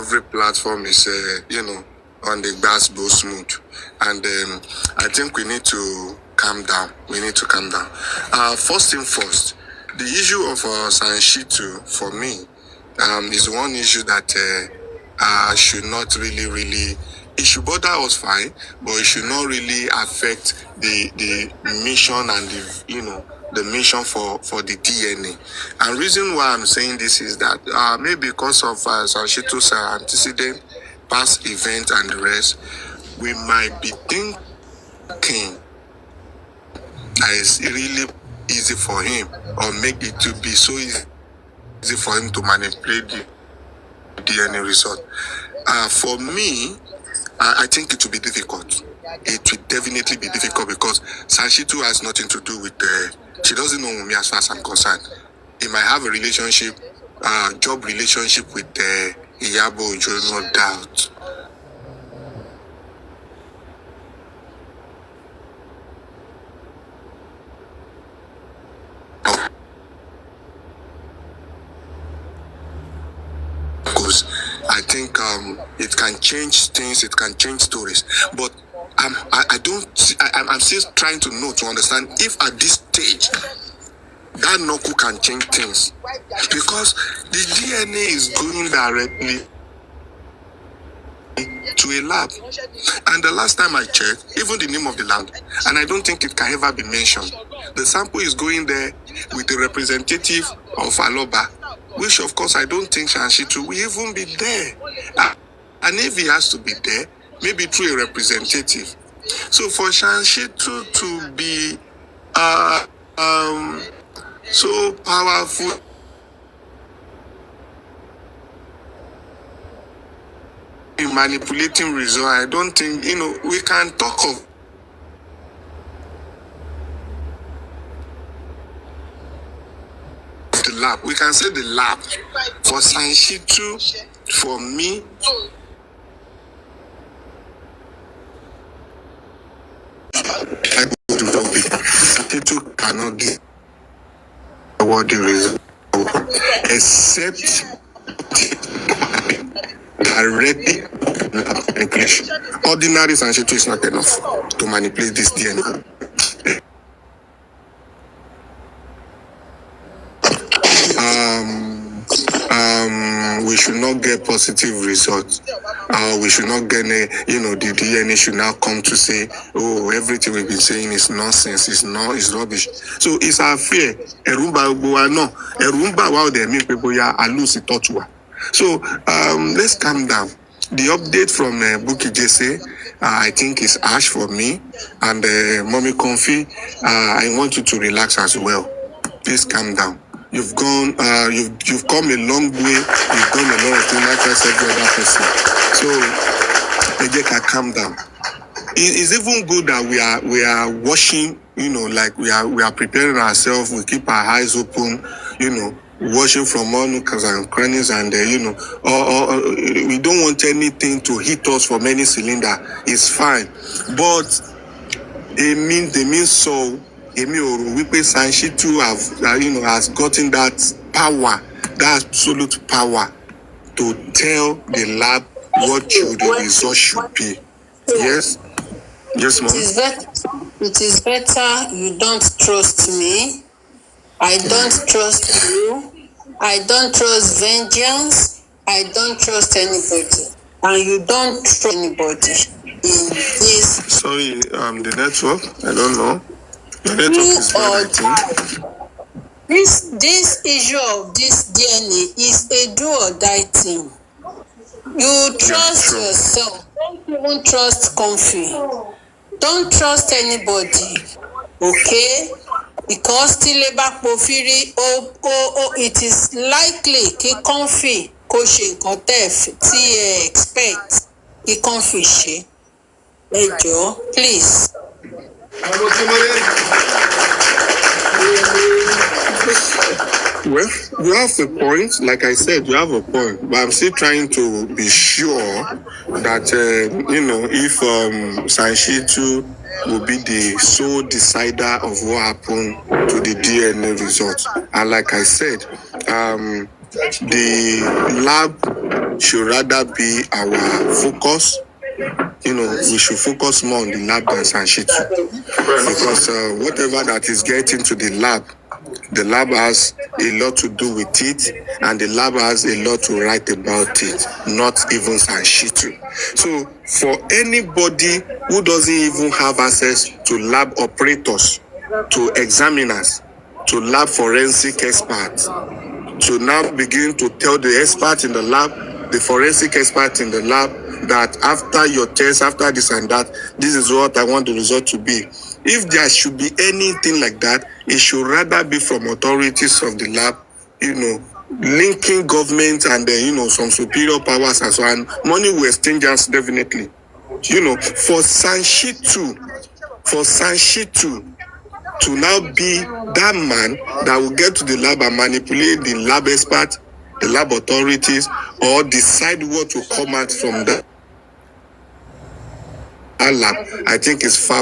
every platform is, on the basketball smooth. And I think we need to calm down. We need to calm down. First thing first, the issue of Sashidu, for me, is one issue that should not really, it should bother us fine, but it should not really affect the mission and the mission for the DNA. And reason why I'm saying this is that maybe because of Sashidu's antecedent, past event and the rest, we might be thinking that it's really easy for him, or make it to be so easy for him to manipulate the DNA result. For me, I think it will be difficult. It will definitely be difficult because Sashidu has nothing to do with she doesn't know Wunmi as far as I'm concerned. He might have a relationship, job relationship with Iyabo Ojo, no doubt. Because I think it can change things, it can change stories. But I'm still trying to understand if at this stage that knuckle can change things, because the DNA is going directly to a lab, and the last time I checked, even the name of the lab, and I don't think it can ever be mentioned. The sample is going there with a representative of Aloba, which of course I don't think Sashidu will even be there. And if he has to be there, maybe through a representative. So for Sashidu to be so powerful in manipulating results, I don't think, we can talk of the lab. We can say the lab. For Sashidu, for me, Sashidu cannot give what the result, except directly manipulation. Ordinary Sashidu is not enough to manipulate this DNA. We should not get positive results. We should not get the DNA should now come to say, oh, everything we've been saying is nonsense, it's rubbish. So it's our fear. So let's calm down. The update from Buki Jesse, I think is harsh for me. And Mommy Comfy, I want you to relax as well. Please calm down. You've gone, you've come a long way. You've done a lot of things like every other person. So, Ejeka, calm down. It's even good that we are watching. Like we are preparing ourselves. We keep our eyes open. Watching from all nooks and crannies, and we don't want anything to hit us from any cylinder. It's fine, but they mean so. Sashidu has gotten that power, that absolute power to tell the lab what the result should be. Yes, Mom. It is better you don't trust me. I don't trust you. I don't trust vengeance. I don't trust anybody, and you don't trust anybody in this. Sorry, the network. I don't know. This issue of this DNA is a do or die thing. You trust yourself. Don't even trust Comfy. Don't trust anybody. Okay? Because it is likely that Comfy expect Comfy she. Please. Well, you have a point. Like I said, you have a point. But I'm still trying to be sure that, if Sashidu will be the sole decider of what happened to the DNA result. And like I said, the lab should rather be our focus. We should focus more on the lab than Sashidu, because whatever that is getting to the lab has a lot to do with it, and the lab has a lot to write about it, not even Sashidu. So for anybody who doesn't even have access to lab operators, to examiners, to lab forensic experts, to now begin to tell the expert in the lab, the forensic expert in the lab, that after your test, after this and that, this is what I want the result to be. If there should be anything like that, it should rather be from authorities of the lab, linking government and some superior powers and so on. Money will exchange us definitely. For Sashidu to now be that man that will get to the lab and manipulate the lab expert, the lab authorities, or decide what will come out from that lab, I think is far.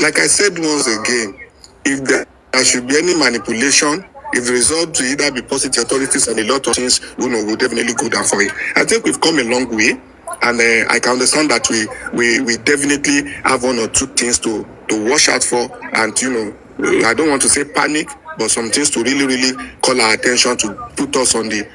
Like I said once again, if there should be any manipulation, if the result to either be positive, authorities and a lot of things, will definitely go down for it. I think we've come a long way, and I can understand that we definitely have one or two things to watch out for, and I don't want to say panic, but some things to really call our attention, to put us on the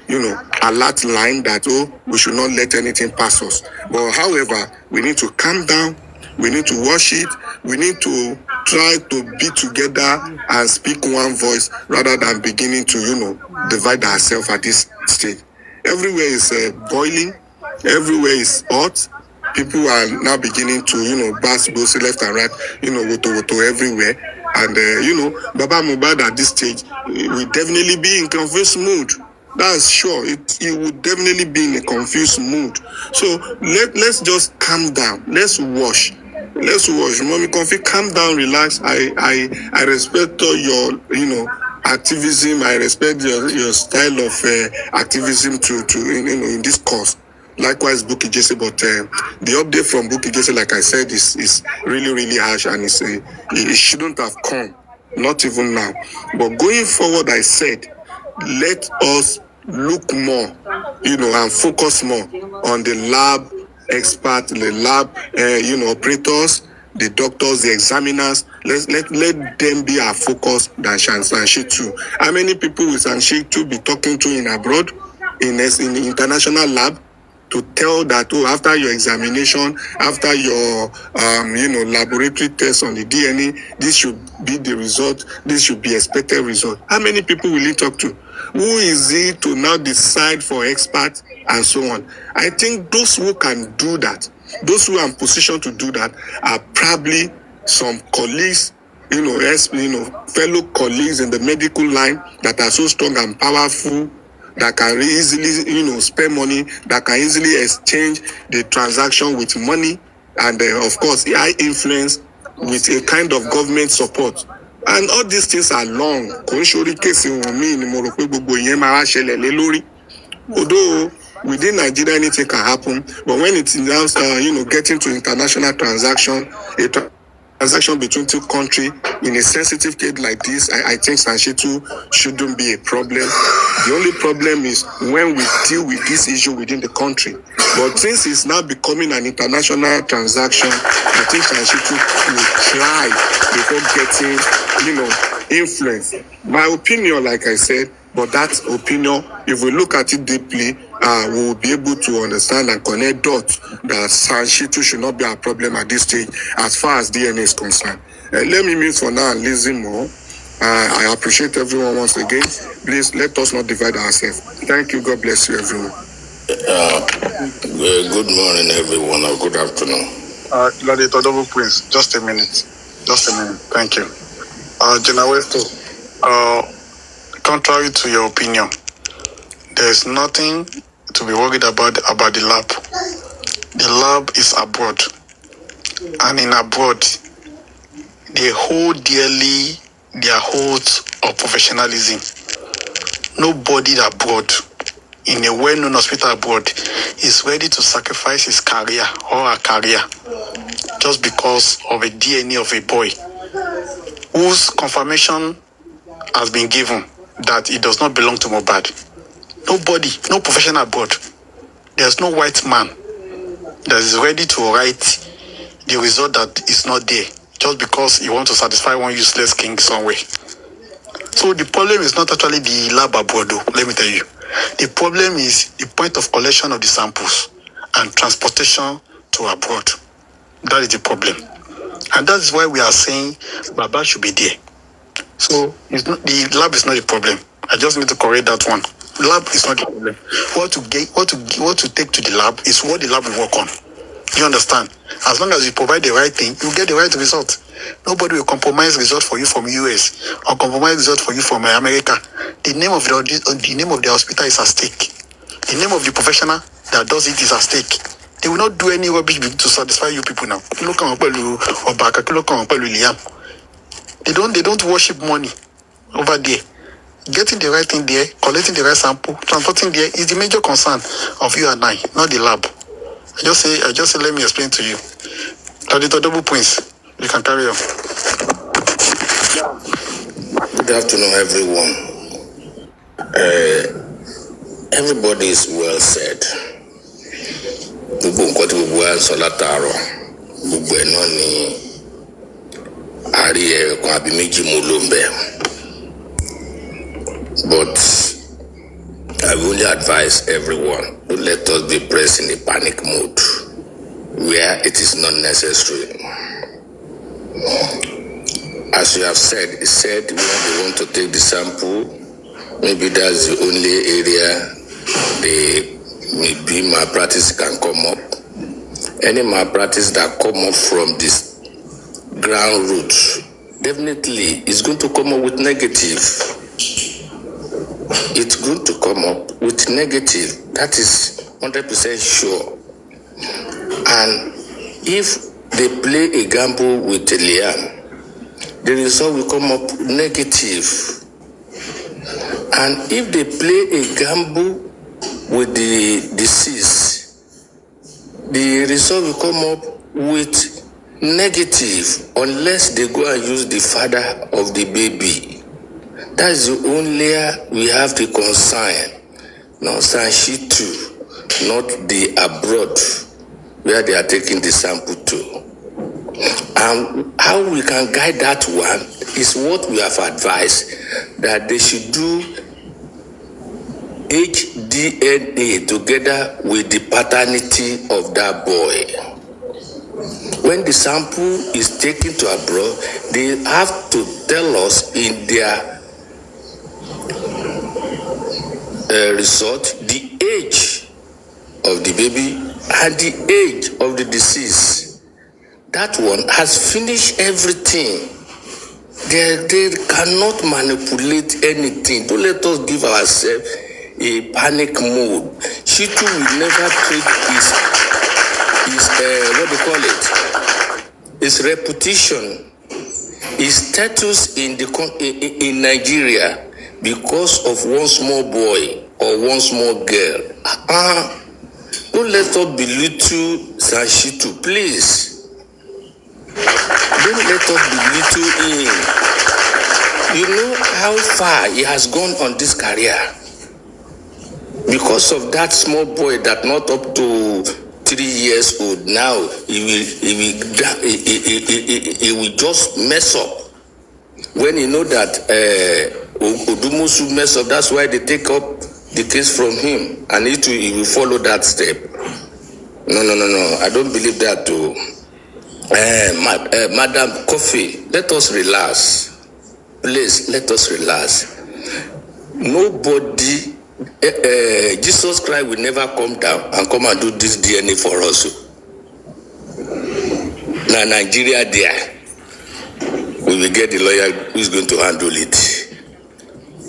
alert line that we should not let anything pass us. But however, we need to calm down, we need to watch it, we need to try to be together and speak one voice rather than beginning to divide ourselves at this stage. Everywhere is boiling, everywhere is hot. People are now beginning to pass both left and right, woto everywhere. And Baba Mohbad at this stage will definitely be in confused mood. That's sure. It would definitely be in a confused mood. So let's just calm down. Let's wash. Mommy Comfy, calm down, relax. I respect all your activism. I respect your style of activism in this cause. Likewise, Bukky Jesse, but the update from Bukky Jesse, like I said, is really harsh, and it shouldn't have come, not even now. But going forward, I said, let us look more, and focus more on the lab experts, the lab, operators, the doctors, the examiners. Let them be our focus than Shitu. How many people will Shitu be talking to in abroad, in the international lab, to tell that, after your examination, after your laboratory test on the DNA, this should be the result, this should be expected result. How many people will he talk to? Who is he to now decide for experts and so on? I think those who can do that, those who are in position to do that, are probably some colleagues, fellow colleagues in the medical line that are so strong and powerful, that can easily, spend money, that can easily exchange the transaction with money, and of course, high influence with a kind of government support. And all these things are long. Although within Nigeria anything can happen, but when it's now, getting to international transaction, transaction between two countries in a sensitive case like this, I think Sashidu shouldn't be a problem. The only problem is when we deal with this issue within the country. But since it's now becoming an international transaction, I think Sashidu will try before getting, influence. My opinion, like I said, but that opinion, if we look at it deeply, we will be able to understand and connect dots that Sashidu should not be a problem at this stage as far as DNA is concerned. Let me mute for now and listen more. I appreciate everyone once again. Please let us not divide ourselves. Thank you. God bless you, everyone. Good morning, everyone, or good afternoon. Double Prince, just a minute. Thank you. Genawesto, contrary to your opinion, there's nothing to be worried about the lab. The lab is abroad, and in abroad, they hold dearly their oath of professionalism. Nobody abroad, in a well-known hospital abroad, is ready to sacrifice his career or her career just because of a DNA of a boy whose confirmation has been given that it does not belong to Mohbad. Nobody, no professional abroad. There's no white man that is ready to write the result that is not there just because he wants to satisfy one useless king somewhere. So the problem is not actually the lab abroad, though, let me tell you. The problem is the point of collection of the samples and transportation to abroad. That is the problem. And that is why we are saying Baba should be there. So it's not, the lab is not the problem. I just need to correct that one. The lab is not the problem. What to take to the lab is what the lab will work on. You understand? As long as you provide the right thing, you get the right result. Nobody will compromise result for you from US or compromise result for you from America. The name of the hospital is at stake. The name of the professional that does it is at stake. They will not do any rubbish to satisfy you people now. Liàm. They don't worship money over there. Getting the right thing there, collecting the right sample, transporting there is the major concern of you and I, not the lab. I just say let me explain to you. The double points. You can carry on. Good afternoon, everyone. Everybody is well said. Gbogbo nǹkan tí gbogbo wa ń sọ látàárọ̀, gbogbo ẹ̀ náà ni àrí ẹ̀kan àbí méjì mú ló ń bẹ̀. But I will only advise everyone to let us be pressed in a panic mode where it is not necessary. As you have said, it said when they want to take the sample, maybe that's the only area maybe malpractice can come up. Any malpractice that come up from this ground root definitely is going to come up with negative. It's going to come up with negative. That is 100% sure. And if they play a gamble with Liàm, the result will come up negative. And if they play a gamble with the deceased, the result will come up with negative unless they go and use the father of the baby. That's the only we have the concern. Not Sashidu, not the abroad where they are taking the sample to. And how we can guide that one is what we have advised, that they should do HDNA together with the paternity of that boy. When the sample is taken to abroad, they have to tell us in their result the age of the baby and the age of the deceased. That one has finished everything. They cannot manipulate anything. Don't let us give ourselves a panic mode. Shitu will never trade his reputation, his status in Nigeria because of one small boy or one small girl. Don't let us belittle Sashidu, please. Don't let us belittle him. You know how far he has gone on this career. Because of that small boy that not up to 3 years old now, he will just mess up. When you know that Odumusu mess up, that's why they take up the case from him, and he will follow that step. No. I don't believe that too. Madam Coffee, let us relax. Please, let us relax. Nobody, Jesus Christ will never come down and come and do this DNA for us. Now, Nigeria there, we will get the lawyer who is going to handle it.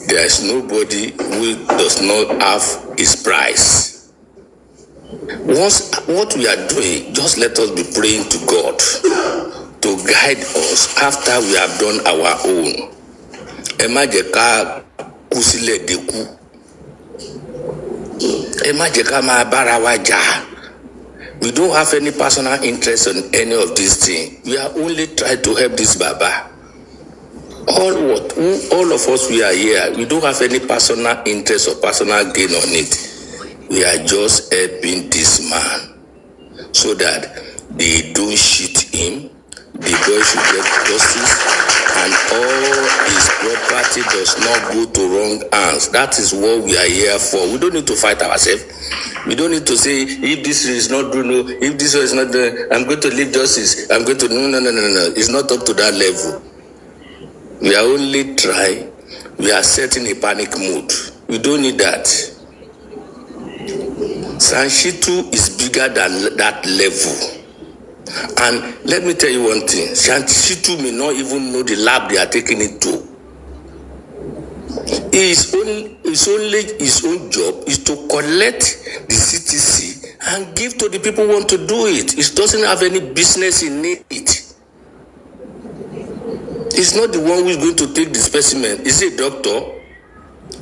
There is nobody who does not have his price. Once what we are doing, just let us be praying to God to guide us after we have done our own. Emajeka kusile deku. Emajeka ma barawaja. We don't have any personal interest in any of these things. We are only trying to help this Baba. all of us, we are here. We don't have any personal interest or personal gain on it. We are just helping this man so that they don't shoot him. The boy should get justice, and all his property does not go to wrong hands. That is what we are here for. We don't need to fight ourselves. We don't need to say, if this is not true, no, if this is not done, I'm going to leave justice. I'm going to, no. It's not up to that level. We are only trying. We are setting a panic mood. We don't need that. Sashidu is bigger than that level. And let me tell you one thing. Sashidu may not even know the lab they are taking it to. His own job is to collect the CTC and give to the people who want to do it. It doesn't have any business in it. It's not the one who is going to take the specimen. Is he a doctor?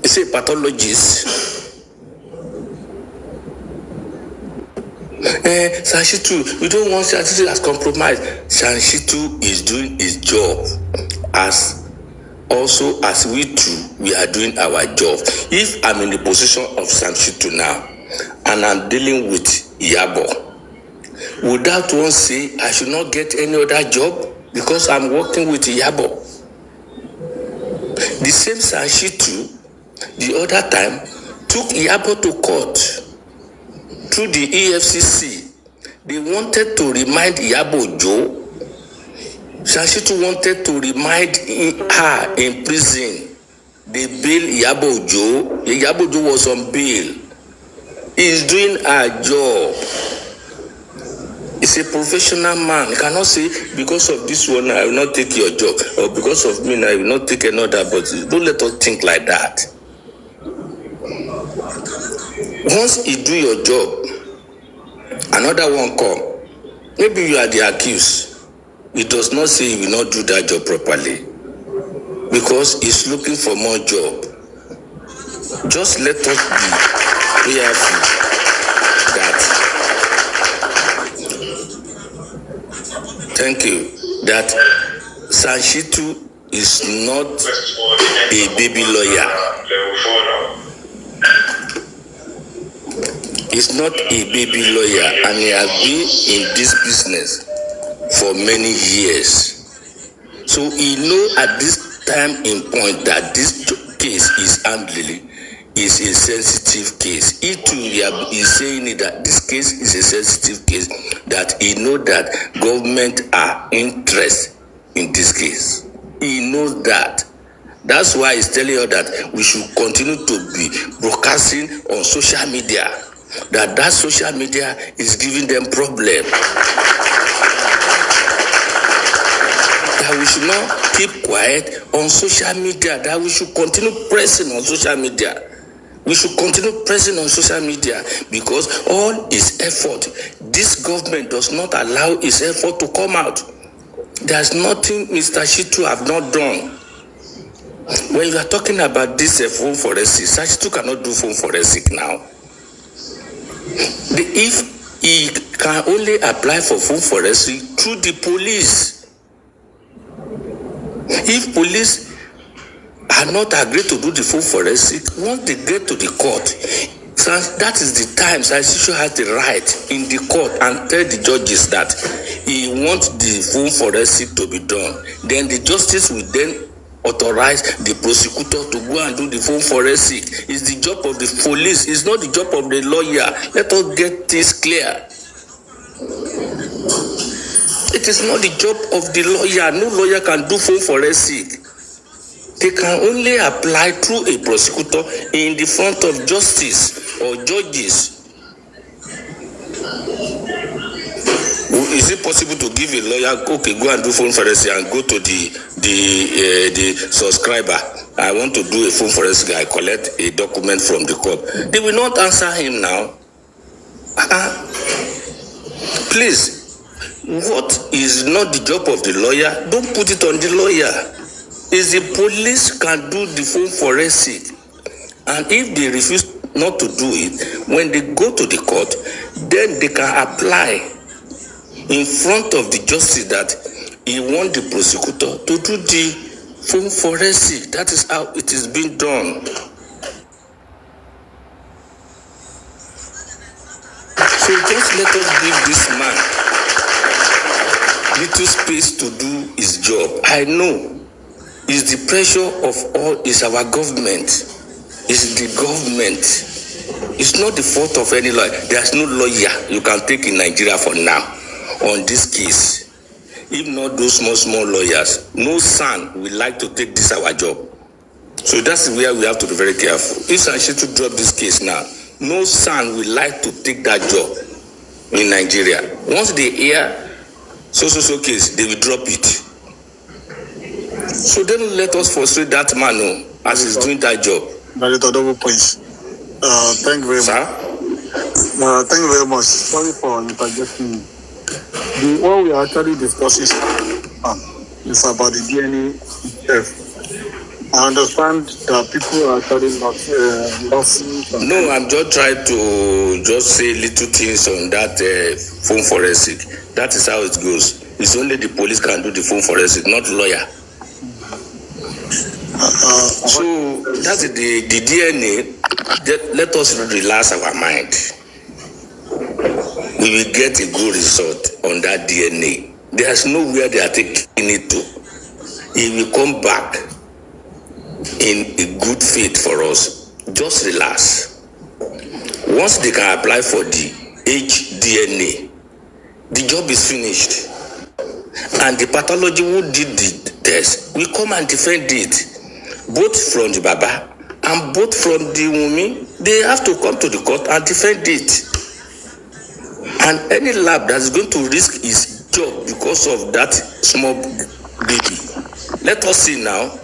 Is he a pathologist? Sashidu, we don't want Sashidu as compromised. Sashidu is doing his job as we too, we are doing our job. If I'm in the position of Sashidu now and I'm dealing with Yabo, would that one say I should not get any other job because I'm working with Yabo? The same Sashidu the other time took Yabo to court through the EFCC. They wanted to remind Yabo Joe. Sashidu wanted to remind her in prison. They bailed Yabo Joe. Yabo Joe was on bail. He's doing her job. He's a professional man. He cannot say, because of this one, I will not take your job. Or because of me, I will not take another. But don't let us think like that. Once you do your job, another one come. Maybe you are the accused. It does not say he will not do that job properly because he's looking for more job. Just let us be prayerful that, thank you, that Sashidu is not a baby lawyer. He's not a baby lawyer, and he has been in this business for many years. So he knows at this time in point that this case is handling is a sensitive case. He too is saying that this case is a sensitive case, that he knows that government are interested in this case. He knows that. That's why he's telling you that we should continue to be broadcasting on social media. That social media is giving them problem. That we should not keep quiet on social media. That we should continue pressing on social media. We should continue pressing on social media because all his effort, this government does not allow his effort to come out. There's nothing Mr. Shitu have not done. When you are talking about this phone forensic, Sashidu cannot do phone forensic now. If he can only apply for phone forensic through the police. If police are not agreed to do the phone forensic, once they get to the court, that is the time Sashidu has the right in the court and tell the judges that he wants the phone forensic to be done. Then the justice will then authorize the prosecutor to go and do the phone forensic. It's the job of the police. It's not the job of the lawyer. Let us get this clear. It is not the job of the lawyer. No lawyer can do phone forensic. They can only apply through a prosecutor in the front of justice or judges. Is it possible to give a lawyer, okay, go and do phone forensic and go to the subscriber? I want to do a phone forensic. I collect a document from the court. They will not answer him now. Please, what is not the job of the lawyer? Don't put it on the lawyer. Is the police can do the phone forensic, and if they refuse not to do it, when they go to the court, then they can apply in front of the justice that he wants the prosecutor to do the phone forensic. That is how it is being done. So just let us give this man little space to do his job. I know it's the pressure of all, is our government. It's the government. It's not the fault of any lawyer. There's no lawyer you can take in Nigeria for now on this case. If not those small lawyers, no son will like to take this our job. So that's where we have to be very careful. If Sashidu drop this case now, no son will like to take that job in Nigeria. Once they hear so case, they will drop it. So don't let us frustrate that man as he's doing that job. That is a double point. Thank you very much. Thank you very much. Sorry for interjecting me. What we are actually discussing is about the DNA itself. I understand that people are actually not losing. No, I'm just trying to just say little things on that phone forensic. That is how it goes. It's only the police can do the phone forensic, not lawyer. So that's the DNA. Let us relax our mind. We will get a good result on that DNA. There's nowhere they are taking it to. It will come back in a good faith for us. Just relax. Once they can apply for the HDNA, the job is finished. And the pathology who did the test will come and defend it. Both from the Baba and both from the Wunmi, they have to come to the court and defend it. And any lab that is going to risk his job because of that small baby, let us see now.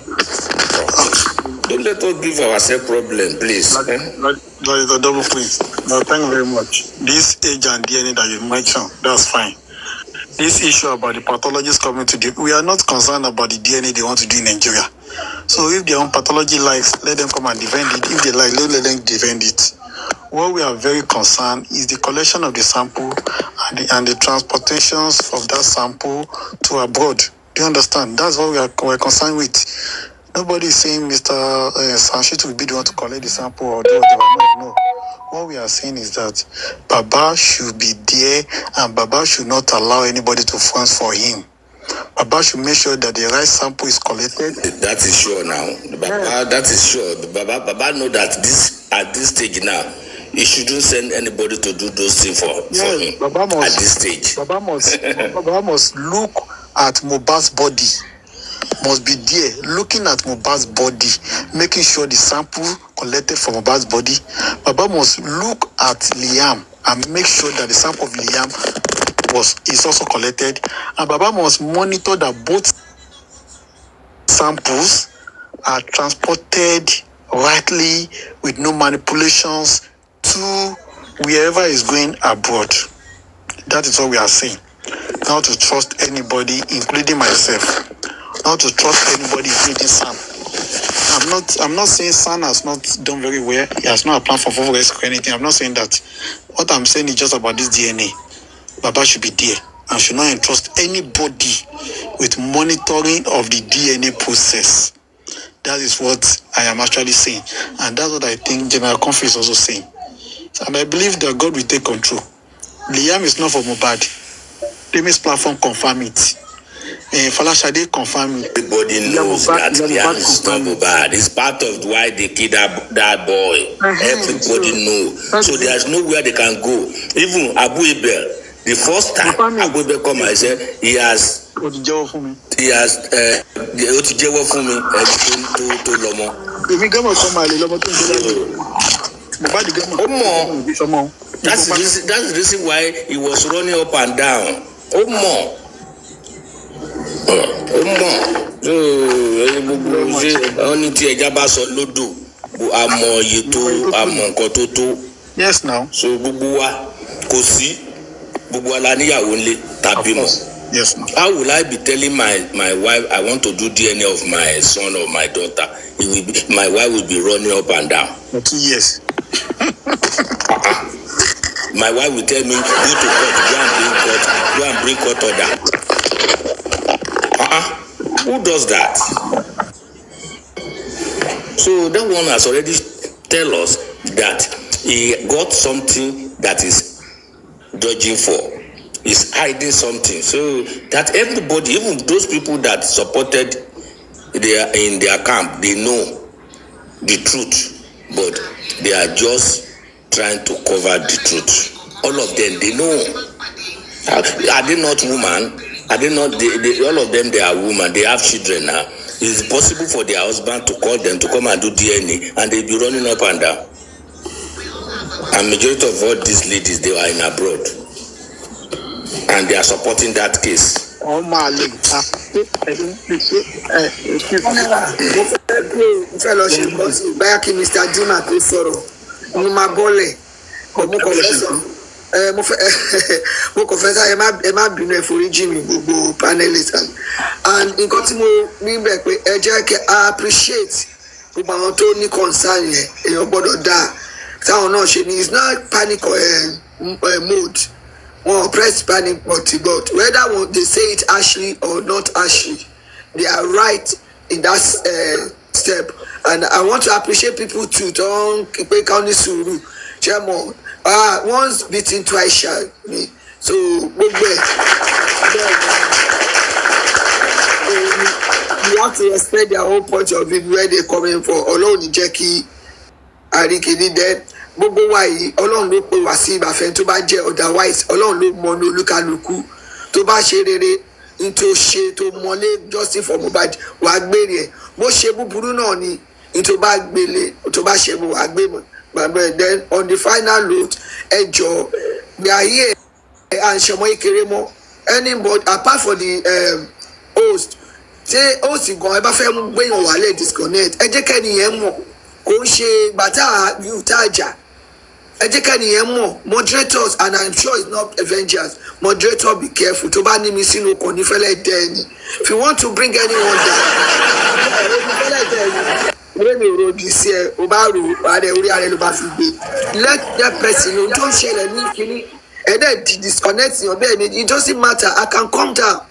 Don't let us give ourselves problem, please. That is a double point. No, thank you very much. This age and DNA that you mentioned, that's fine. This issue about the pathologists coming to we are not concerned about the DNA they want to do in Nigeria. So if their own pathology likes, let them come and defend it. If they like, let them defend it. What we are very concerned is the collection of the sample and the transportations of that sample to abroad. Do you understand? That's what we're concerned with. Nobody is saying Mr. Sashidu will be the one to collect the sample or do whatever. No. What we are saying is that Baba should be there and Baba should not allow anybody to funds for him. Baba should make sure that the right sample is collected. That is sure now. Baba, that is sure. Baba know that at this stage now, he shouldn't send anybody to do those things for him Baba must, at this stage. Baba must look at Mohbad's body. Must be there looking at Mohbad's body, making sure the sample collected from Mohbad's body. Baba must look at Liàm and make sure that the sample of Liàm is also collected. And Baba must monitor that both samples are transported rightly with no manipulations to wherever is going abroad. That is what we are saying. Not to trust anybody, including myself. Not to trust anybody, including Sam. I'm not saying Sam has not done very well. He has not applied for risk or anything. I'm not saying that. What I'm saying is just about this DNA. Baba should be there and should not entrust anybody with monitoring of the DNA process. That is what I am actually saying. And that's what I think General Comfort is also saying. And I believe that God will take control. Liàm is not for Mohbad. Premise platform confirm it. Falashade confirm it. Everybody knows that Liàm is not Mohbad. It's part of why they killed that boy. Everybody knows. So there's nowhere they can go. Even Abu Ebel, the first time Abu Ebel come and said he has to Lomo. That's the reason why he was running up and down. Yes, now. So yes, now. How will I be telling my wife I want to do DNA of my son or my daughter? My wife will be running up and down. For 2 years. My wife will tell me, go to court, go and bring court order. Who does that? So that one has already tell us that he got something that is judging for. Is hiding something. So that everybody, even those people that supported in their camp, they know the truth, but they are just trying to cover the truth. All of them, they know. Are they not women? Are they not? All of them, they are women. They have children now. It's possible for their husband to call them to come and do DNA, and they'll be running up and down. And majority of all these ladies, they are in abroad, and they are supporting that case. Oh my leg. Fellowship, báyà kí Mr. Dima tó sọ̀rọ̀, mo máa bọ́lẹ̀, mo kò fẹ́ sá ẹ má bínú ẹ foríjì mi gbogbo panelists and nǹkan tí mo rí bẹ̀ pé ẹ jẹ́ kí I appreciate gbogbo àwọn tó ní concern yẹn èèyàn gbọ́dọ̀ dáa táwọn náà ṣe ni it's not panic mode. Well, press panic but whether they say it harshly or not harshly, they are right in that step. And I want to appreciate people too. Don't keep counting suru. Chairman, once beaten, twice shy. So you have to respect their own point of view where they're coming from. Alone the Jackie, RI0USLY dead. Gbogbo wa yìí ọlọ́run ló pe wá sí ìbàfẹ́ tó bá jẹ́ otherwise ọlọ́run ló mọ ní olúkálukú tó bá ṣe rere ní tó ṣe tó mọlé justice for Mohbad wàá gbére ẹ̀ bó ṣe búburú náà ni ní tó bá gbélé tó bá ṣe mú wàá gbé mọ́ gbàgbé then on the final note ẹ jọ gbé ayé ẹ à ń ṣọmọ ìkéré mọ́ anybody apart from the host ṣé host gan ẹ bá fẹ́ mú gbéyàn wálé disconnect ẹ jẹ́ kẹ́ni yẹn mọ̀ kò ń ṣe gbàtà yóò tàjà. ẹ jẹ́ ká nìyẹn mọ̀ moderators and I'm sure it's not Avengers moderator be careful tó bá ní mi sínú ọkọ̀ ní fẹ́lẹ́ dẹ́ ẹni if you want to bring anyone down fẹ́lẹ́ dẹ́ ẹni orí mi ò ròdì sí ẹ o bá rò ààrẹ orí ààrẹ ló bá fi gbé let that person know tó ń ṣẹlẹ̀ ní kíní ẹ̀dẹ̀ disconnect yàn bẹ́ẹ̀ ni it doesn't matter I can calm down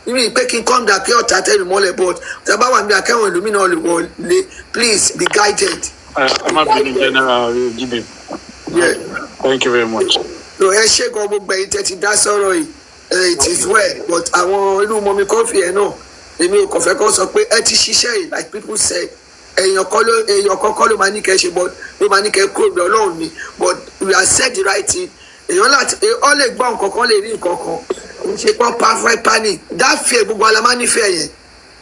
even pé kí n calm down kí ọ̀tá tẹ́lu mọ́lẹ̀ but tàbá wà ní akẹ́wọ̀n ìlú mi náà lè wọlé please be guided. I'm not being general Jimmy. Yeah. Thank you very much. No, ẹ ṣe gan gbogbo ẹ̀yin tẹ́ ti dá sọ̀rọ̀ yìí it is well but àwọn inú mọ́mí kọ́fì ẹ̀ náà èmi ò kàn fẹ́ kọ́ sọ pé ẹ ti ṣiṣẹ́ yìí like people say èèyàn kọ́kọ́ ló máa ní kẹ́ ṣe but ló máa ní kẹ́ kúrò bí ọlọ́run ni but we are said the right thing èèyàn láti ọ lè gbọ́ nǹkan kan lè rí nǹkan kan ṣe pọ́n perfect panic that fear gbogbo alamá nífẹ̀ẹ́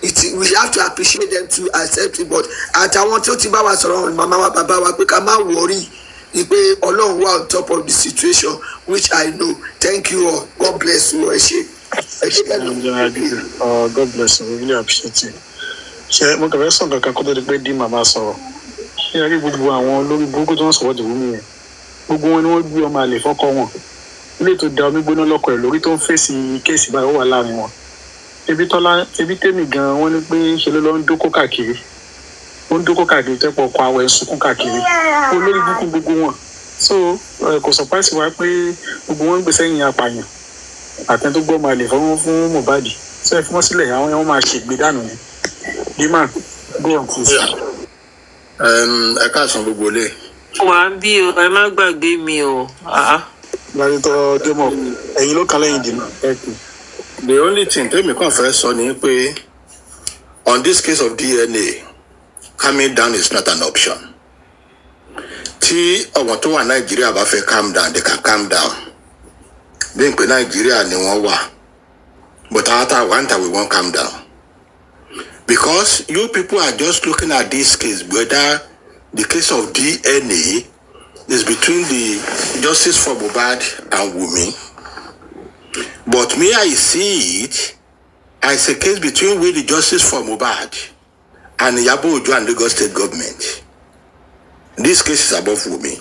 yẹn we have to appreciate them to accept it but àtàwọn tó ti bá wa sọ̀rọ̀ màmá wa bàbá wa pé ká má worry ìpè ọlọ́run wà on top of the situation which I know thank you all God bless you ẹ ṣe. God bless you we really appreciate you. ṣe mo kàn fẹ́ sọ kankan kó tó di pé dí màmá sọ̀rọ̀ ṣé ẹ rí gbogbo àwọn olórí burúkú tó ń sọ̀rọ̀ dìbò mi yẹn gbogbo wọn ni wọ́n gbé ọmọ àlè fọ́kọ wọn ilé tó da omi gbóná lọ́kọ̀ ẹ̀ lórí tó ń fèsì kéèsì báyìí ó wà láàrin wọn ebi tèmi gan wọn ni pé ṣe ló lọ ń dókó káàkiri ó ń dókó káàkiri tẹ́pọ̀ ọkọ̀ àwọ̀ ẹ̀ sunkún káàkiri olórí burúkú gbogbo wọn so kò surprise wa pé gbogbo wọn ń gbèsè yìnyín apààyàn àtẹ tó gbọ́ ọmọ àlè fún Mohbad sọ ẹ fún wọn sílẹ̀ àwọn yẹn wọ́n máa ṣègbè dànù ni Dima go on please. Ẹ káàsán gbogbo lé. wà á bí o ẹ má gbàgbé mi o. láti tọ́ dẹ́mọ̀ ẹ̀yin ló kàn lẹ́yìn Dima. The only thing tèmi kàn fẹ́ sọ ni pé on this case of DNA calming down is not an option. Tí ọ̀wọ́n tó wà Nàìjíríà bá fẹ́ calm down they can calm down. Bí n pé Nàìjíríà ni wọ́n wà but àwọn tá a wà ń tà we won't calm down. Because you people are just looking at this case whether the case of DNA is between the Justice for Mohbad and Wunmi. But me, I see it as a case between the Justice for Mohbad and Yabo Ojo and Lagos State government. This case is above Wunmi.